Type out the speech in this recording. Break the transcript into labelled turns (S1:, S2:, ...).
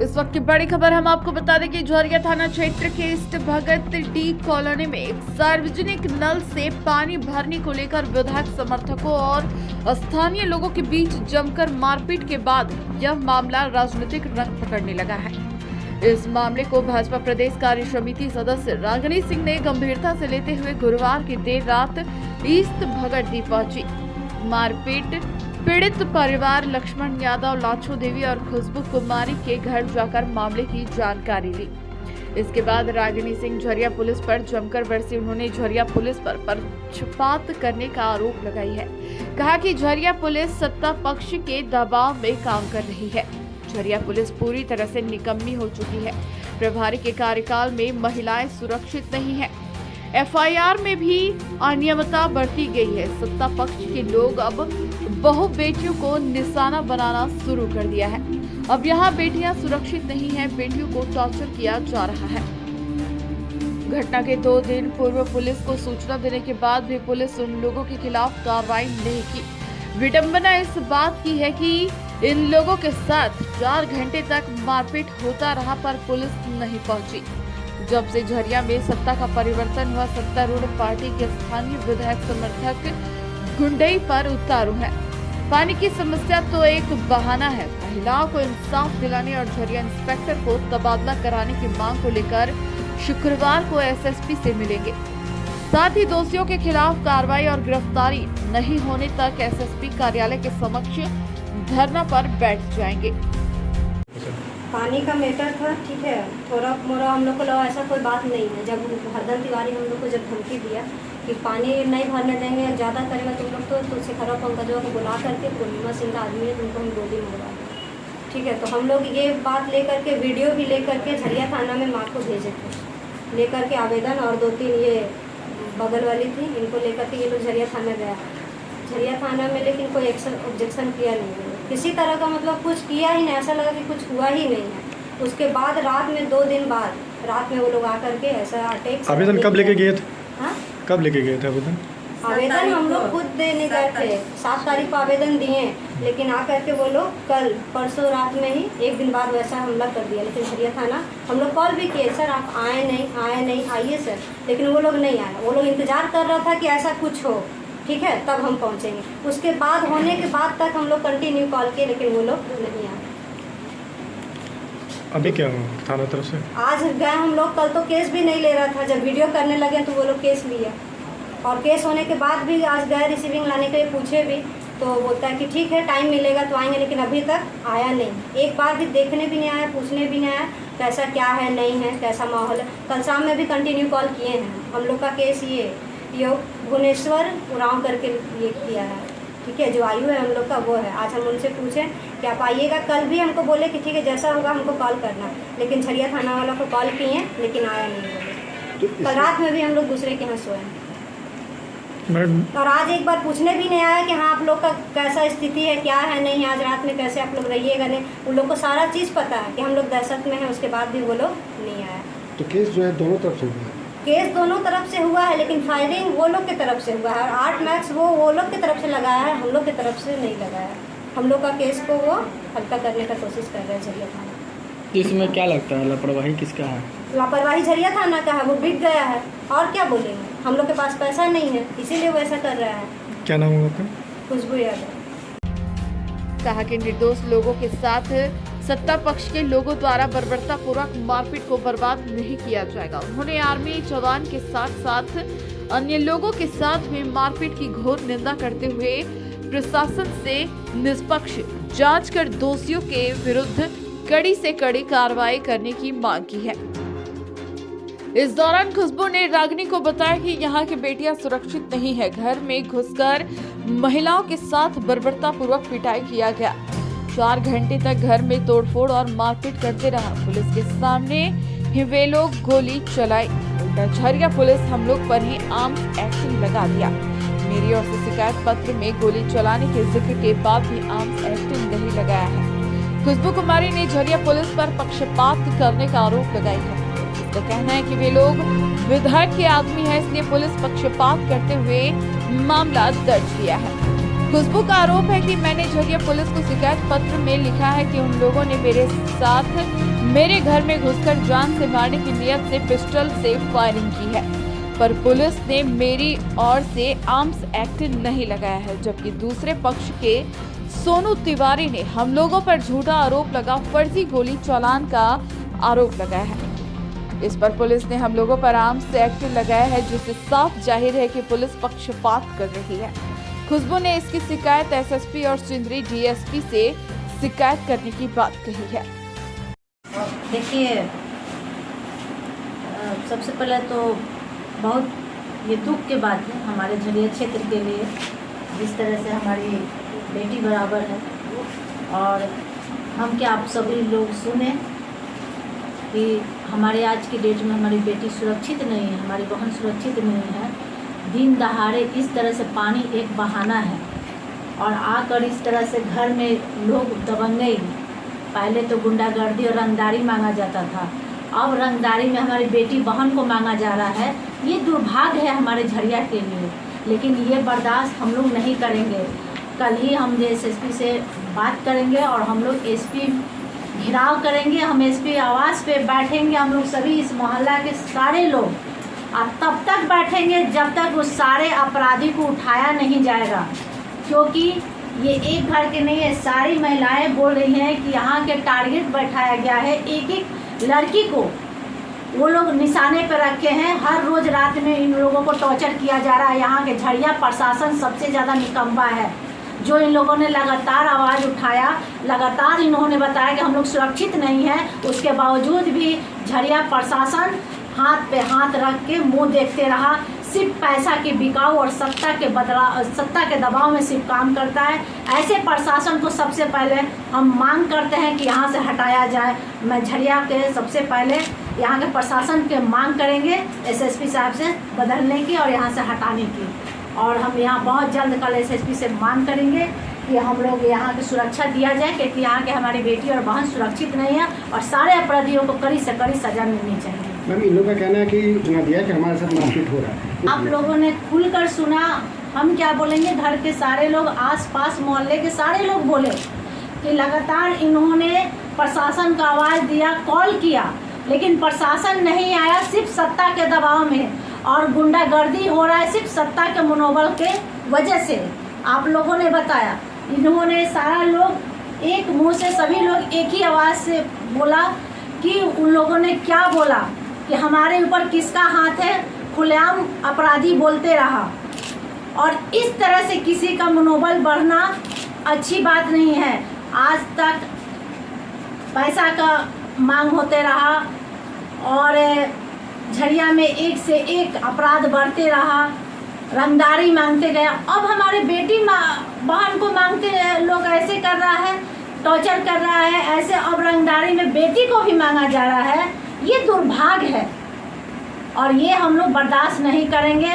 S1: इस वक्त की बड़ी खबर हम आपको बता दें कि झरिया थाना क्षेत्र के ईस्ट भगत डी कॉलोनी में एक सार्वजनिक नल से पानी भरने को लेकर विधायक समर्थकों और स्थानीय लोगों के बीच जमकर मारपीट के बाद यह मामला राजनीतिक रंग पकड़ने लगा है। इस मामले को भाजपा प्रदेश कार्य समिति सदस्य रागिनी सिंह ने गंभीरता से लेते हुए गुरुवार की देर रात ईस्ट भगत डी पहुंची। मारपीट पीड़ित परिवार लक्ष्मण यादव, लाछो देवी और खुशबू कुमारी के घर जाकर मामले की जानकारी ली। इसके बाद रागिनी सिंह झरिया पुलिस पर जमकर बरसी। उन्होंने झरिया पुलिस पर पक्षपात करने का आरोप लगाई है। कहा कि झरिया पुलिस सत्ता पक्ष के दबाव में काम कर रही है। झरिया पुलिस पूरी तरह से निकम्मी हो चुकी है। प्रभारी के कार्यकाल में महिलाएं सुरक्षित नहीं है। एफआईआर में भी अनियमितता बरती गई है। सत्ता पक्ष के लोग अब बहु बेटियों को निशाना बनाना शुरू कर दिया है। अब यहाँ बेटियां सुरक्षित नहीं हैं, बेटियों को टॉर्चर किया जा रहा है। घटना के 2 दिन पूर्व पुलिस को सूचना देने के बाद भी पुलिस उन लोगों के खिलाफ कार्रवाई नहीं की। विडंबना इस बात की है कि इन लोगों के साथ 4 घंटे तक मारपीट होता रहा पर पुलिस नहीं पहुंची। जब से झरिया में सत्ता का परिवर्तन हुआ, सत्तारूढ़ पार्टी के स्थानीय विधायक समर्थक गुंडई पर उतारू है। पानी की समस्या तो एक बहाना है। महिलाओं को इंसाफ दिलाने और झरिया इंस्पेक्टर को तबादला कराने की मांग को लेकर शुक्रवार को एसएसपी से मिलेंगे। साथ ही दोषियों के खिलाफ कार्रवाई और गिरफ्तारी नहीं होने तक एसएसपी कार्यालय के समक्ष धरना पर बैठ जाएंगे।
S2: पानी का मैटर था, ठीक है, थोड़ा मोड़ा हम लोग को लगा ऐसा कोई बात नहीं है। जब हरदम तिवारी हम लोग को जब धमकी दिया कि पानी नहीं भरने देंगे, ज़्यादा करेगा तुम लोग तो तुझसे खराब पंकजों को बुला करके पूर्णिमा सिंह का आदमी है, तुमको हम गोली मारवा, ठीक है। तो हम लोग ये बात लेकर के वीडियो भी लेकर के झरिया थाना में माँ को भेजे थे, लेकर के आवेदन और 2-3 ये बगल वाली थी, इनको लेकर के ये लोग झरिया थाना गया। झरिया थाना में लेकिन कोई ऑब्जेक्शन किया नहीं है, किसी तरह का मतलब कुछ किया ही नहीं, ऐसा लगा कि कुछ हुआ ही नहीं है। उसके बाद रात में 2 दिन बाद रात में वो लोग आकर के ऐसा अटैक।
S3: आवेदन कब लेके गए थे?
S2: हाँ,
S3: कब लेके गए थे आवेदन?
S2: आवेदन हम लोग खुद देने गए थे, 7 तारीख को आवेदन दिए, लेकिन आकर के वो लोग कल परसों रात में ही 1 दिन बाद वैसा हमला कर दिया। लेकिन झरिया थाना हम लोग कॉल भी किए, सर आप आए नहीं, आइए सर, लेकिन वो लोग नहीं आए। वो लोग इंतजार कर रहा था कि ऐसा कुछ हो, ठीक है, तब हम पहुंचेंगे। उसके बाद होने के बाद तक हम लोग कंटिन्यू कॉल किए, लेकिन वो लोग नहीं आए।
S3: अभी क्या हुआ थाना तरफ से?
S2: आज गए हम लोग, कल तो केस भी नहीं ले रहा था, जब वीडियो करने लगे तो वो लोग केस लिया, और केस होने के बाद भी आज गए रिसीविंग लाने के लिए, पूछे भी तो बोलता है कि ठीक है टाइम मिलेगा तो आएंगे, लेकिन अभी तक आया नहीं। एक बार भी देखने भी नहीं आया, पूछने भी नहीं आया कैसा क्या है नहीं है, कैसा माहौल है। कल शाम में भी कंटिन्यू कॉल किए हैं। हम लोग का केस ये भुवनेश्वर उरांव करके ये किया है, ठीक है, जो आयु है हम लोग का वो है। आज हम उनसे पूछे कि आप आइएगा, कल भी हमको बोले कि ठीक है जैसा होगा हमको कॉल करना, लेकिन झरिया थाना वाला को कॉल किए लेकिन आया नहीं बोले। कल रात में भी हम लोग दूसरे के यहाँ सोए हैं, और आज एक बार पूछने भी नहीं आया कि हाँ आप लोग का कैसा स्थिति है, क्या है नहीं है, आज रात में कैसे आप लोग रहिएगा नहीं। उन लोग को सारा चीज़ पता है कि हम लोग दहशत में हैं, उसके बाद भी वो लोग नहीं आया।
S4: तो केस जो है दोनों तरफ से हुआ है?
S2: केस दोनों तरफ से हुआ है, लेकिन फायरिंग वो लोग की तरफ से हुआ है, और 8 मैक्स वो लोग की तरफ से लगाया है, हम लोग की तरफ से नहीं लगाया। हम लोग का केस को वो हल्का करने का कोशिश कर रहे हैं झरिया थाना।
S5: इसमें क्या लगता है लापरवाही किसका है?
S2: लापरवाही झरिया थाना का है, वो बिक गया है, और क्या बोलेंगे। हम लोग के पास पैसा नहीं है, इसीलिए वो ऐसा कर रहा है।
S3: क्या नाम हुआ आपका?
S2: खुशबू यादव।
S1: कहा कि निर्दोष लोगों के साथ सत्ता पक्ष के लोगों द्वारा बर्बरतापूर्वक मारपीट को बर्बाद नहीं किया जाएगा। उन्होंने आर्मी जवान के साथ साथ अन्य लोगों के साथ भी मारपीट की घोर निंदा करते हुए प्रशासन से निष्पक्ष जांच कर दोषियों के विरुद्ध कड़ी से कड़ी कार्रवाई करने की मांग की है। इस दौरान खुशबू ने रागिनी को बताया कि यहाँ की बेटियां सुरक्षित नहीं है। घर में घुसकर महिलाओं के साथ बर्बरतापूर्वक पिटाई किया गया। 4 घंटे तक घर में तोड़फोड़ और मारपीट करते रहा। पुलिस के सामने ही वे लोग गोली चलाई। उल्टा झरिया पुलिस हम लोग पर ही आर्म्स एक्शन लगा दिया। मेरी ओर से शिकायत पत्र में गोली चलाने के जिक्र के बाद भी आर्म्स एक्शन नहीं लगाया है। खुशबू कुमारी ने झरिया पुलिस पर पक्षपात करने का आरोप लगाई है। उसका कहना है कि वे लोग विधायक के आदमी हैं, इसलिए पुलिस पक्षपात करते हुए मामला दर्ज किया है। खुशबू का आरोप है कि मैंने झरिया पुलिस को शिकायत पत्र में लिखा है कि उन लोगों ने मेरे साथ मेरे घर में घुसकर जान से मारने की नियत से पिस्टल से फायरिंग की है, पर पुलिस ने मेरी ओर से आर्म्स एक्ट नहीं लगाया है, जबकि दूसरे पक्ष के सोनू तिवारी ने हम लोगों पर झूठा आरोप लगा फर्जी गोली चालान का आरोप लगाया है। इस पर पुलिस ने हम लोगों पर आर्म्स एक्ट लगाया है, जिससे साफ जाहिर है कि पुलिस पक्षपात कर रही है। खुशबू ने इसकी शिकायत एसएसपी और सिंदरी डीएसपी से शिकायत करने की बात कही है।
S6: देखिए, सबसे पहले तो बहुत ये दुख की बात है हमारे झरिया क्षेत्र के लिए, जिस तरह से हमारी बेटी बराबर है। और हम क्या आप सभी लोग सुने कि हमारे आज की डेट में हमारी बेटी सुरक्षित नहीं है, हमारी बहन सुरक्षित नहीं है। दिन दहाड़े इस तरह से पानी एक बहाना है और आकर इस तरह से घर में लोग दबंगई, पहले तो गुंडागर्दी और रंगदारी मांगा जाता था, अब रंगदारी में हमारी बेटी बहन को मांगा जा रहा है। ये दुर्भाग्य है हमारे झरिया के लिए, लेकिन ये बर्दाश्त हम लोग नहीं करेंगे। कल ही हम एसएसपी से बात करेंगे और हम लोग एसपी घेराव करेंगे, हम एसपी आवास पे बैठेंगे, हम लोग सभी इस मोहल्ला के सारे लोग, और तब तक बैठेंगे जब तक उस सारे अपराधी को उठाया नहीं जाएगा। क्योंकि ये एक घर के नहीं है, सारी महिलाएं बोल रही हैं कि यहाँ के टारगेट बैठाया गया है, एक एक लड़की को वो लोग निशाने पर रखे हैं। हर रोज़ रात में इन लोगों को टॉर्चर किया जा रहा है। यहाँ के झरिया प्रशासन सबसे ज़्यादा निकम्मा है, जो इन लोगों ने लगातार आवाज़ उठाया, लगातार इन्होंने बताया कि हम लोग सुरक्षित नहीं हैं, उसके बावजूद भी झरिया प्रशासन हाथ पे हाथ रख के मुंह देखते रहा। सिर्फ पैसा के बिकाऊ और सत्ता के दबाव में सिर्फ काम करता है। ऐसे प्रशासन को सबसे पहले हम मांग करते हैं कि यहाँ से हटाया जाए। मैं झरिया के सबसे पहले यहाँ के प्रशासन के मांग करेंगे एसएसपी साहब से बदलने की और यहाँ से हटाने की। और हम यहाँ बहुत जल्द कल एसएसपी से मांग करेंगे कि हम लोग यहाँ की सुरक्षा दिया जाए, क्योंकि यहाँ के हमारी बेटी और बहन सुरक्षित नहीं है और सारे अपराधियों को कड़ी से कड़ी सजा मिलनी चाहिए।
S4: मैम, इन लोगों का कहना है कि सुना दिया कि हमारे साथ मारपीट हो रहा है।
S6: आप लोगों ने खुलकर सुना, हम क्या बोलेंगे, घर के सारे लोग, आसपास मोहल्ले के सारे लोग बोले कि लगातार इन्होंने प्रशासन का आवाज़ दिया, कॉल किया, लेकिन प्रशासन नहीं आया। सिर्फ सत्ता के दबाव में और गुंडागर्दी हो रहा है, सिर्फ सत्ता के मनोबल के वजह से। आप लोगों ने बताया, इन्होंने सारा लोग एक मुंह से सभी लोग एक ही आवाज़ से बोला कि उन लोगों ने क्या बोला कि हमारे ऊपर किसका हाथ है, खुलेआम अपराधी बोलते रहा। और इस तरह से किसी का मनोबल बढ़ना अच्छी बात नहीं है। आज तक पैसा का मांग होते रहा और झरिया में एक से एक अपराध बढ़ते रहा, रंगदारी मांगते गया। अब हमारे बेटी बहन को मांगते लोग ऐसे कर रहा है, टॉर्चर कर रहा है, ऐसे अब रंगदारी में बेटी को भी मांगा जा रहा है। ये दुर्भाग्य है और ये हम लोग बर्दाश्त नहीं करेंगे।